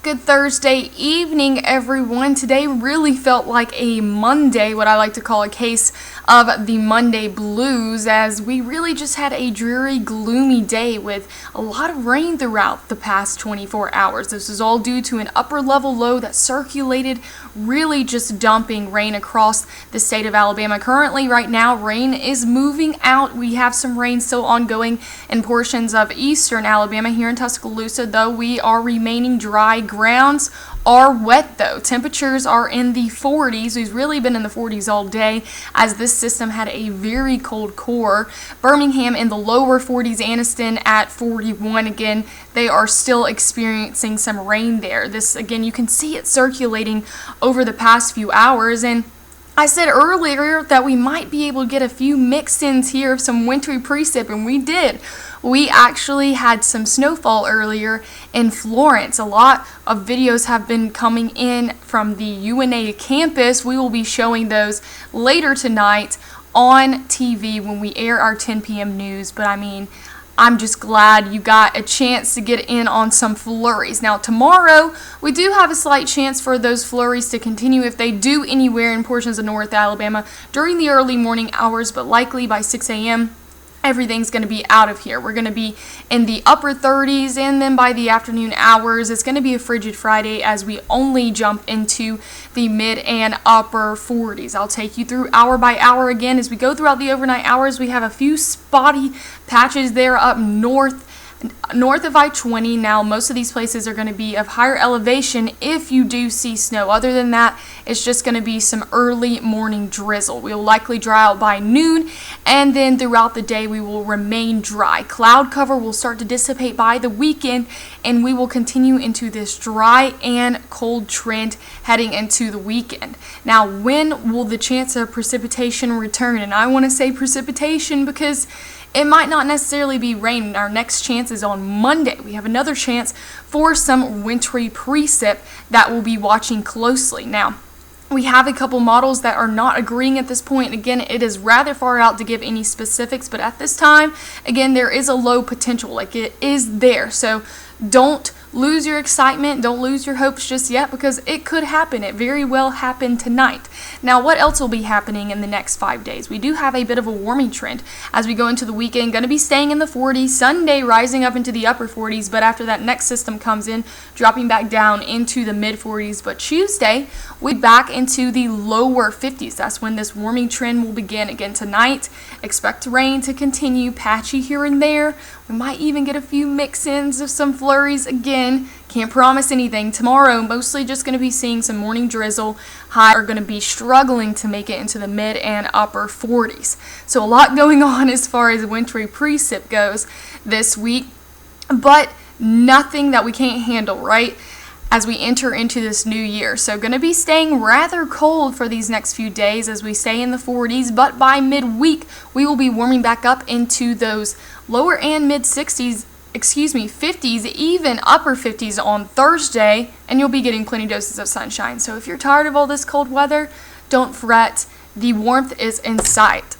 Good Thursday evening, everyone. Today really felt like a Monday, what I like to call a case of the Monday blues, as we really just had a dreary, gloomy day with a lot of rain throughout the past 24 hours. This is all due to an upper level low that circulated, really just dumping rain across the state of Alabama. Currently, right now, rain is moving out. We have some rain still ongoing in portions of eastern Alabama here in Tuscaloosa, though we are remaining dry. Grounds are wet though. Temperatures are in the 40s. We've really been in the 40s all day as this system had a very cold core. Birmingham in the lower 40s, Anniston at 41. Again, they are still experiencing some rain there. This, again, you can see it circulating over the past few hours, and I said earlier that we might be able to get a few mix-ins here of some wintry precip, and we did. We actually had some snowfall earlier in Florence. A lot of videos have been coming in from the UNA campus. We will be showing those later tonight on TV when we air our 10 p.m. news, but I mean, I'm just glad you got a chance to get in on some flurries. Now, tomorrow, we do have a slight chance for those flurries to continue if they do anywhere in portions of North Alabama during the early morning hours, but likely by 6 a.m., everything's going to be out of here. We're going to be in the upper 30s, and then by the afternoon hours, it's going to be a frigid Friday as we only jump into the mid and upper 40s. I'll take you through hour by hour again. As we go throughout the overnight hours, we have a few spotty patches there up north of I-20. Now, most of these places are going to be of higher elevation if you do see snow. Other than that, it's just going to be some early morning drizzle. We will likely dry out by noon, and then throughout the day we will remain dry. Cloud cover will start to dissipate by the weekend, and we will continue into this dry and cold trend heading into the weekend. Now, when will the chance of precipitation return? And I want to say precipitation because it might not necessarily be rain. Our next chance is on Monday. We have another chance for some wintry precip that we'll be watching closely. Now, we have a couple models that are not agreeing at this point. Again, it is rather far out to give any specifics, but at this time, again, there is a low potential. Like, it is there. So don't lose your excitement. Don't lose your hopes just yet, because it could happen. It very well happened tonight. Now, what else will be happening in the next 5 days? We do have a bit of a warming trend as we go into the weekend. Going to be staying in the 40s. Sunday rising up into the upper 40s, but after that next system comes in, dropping back down into the mid 40s. But Tuesday, we back into the lower 50s. That's when this warming trend will begin again tonight. Expect rain to continue, patchy here and there. We might even get a few mix-ins of some flurries again. Can't promise anything. Tomorrow, mostly just going to be seeing some morning drizzle. High are going to be struggling to make it into the mid and upper 40s. So a lot going on as far as wintry precip goes this week, but nothing that we can't handle, right, as we enter into this new year. So going to be staying rather cold for these next few days as we stay in the 40s, but by midweek, we will be warming back up into those lower and mid 60s, 50s, even upper 50s on Thursday, and you'll be getting plenty doses of sunshine. So if you're tired of all this cold weather, don't fret. The warmth is in sight.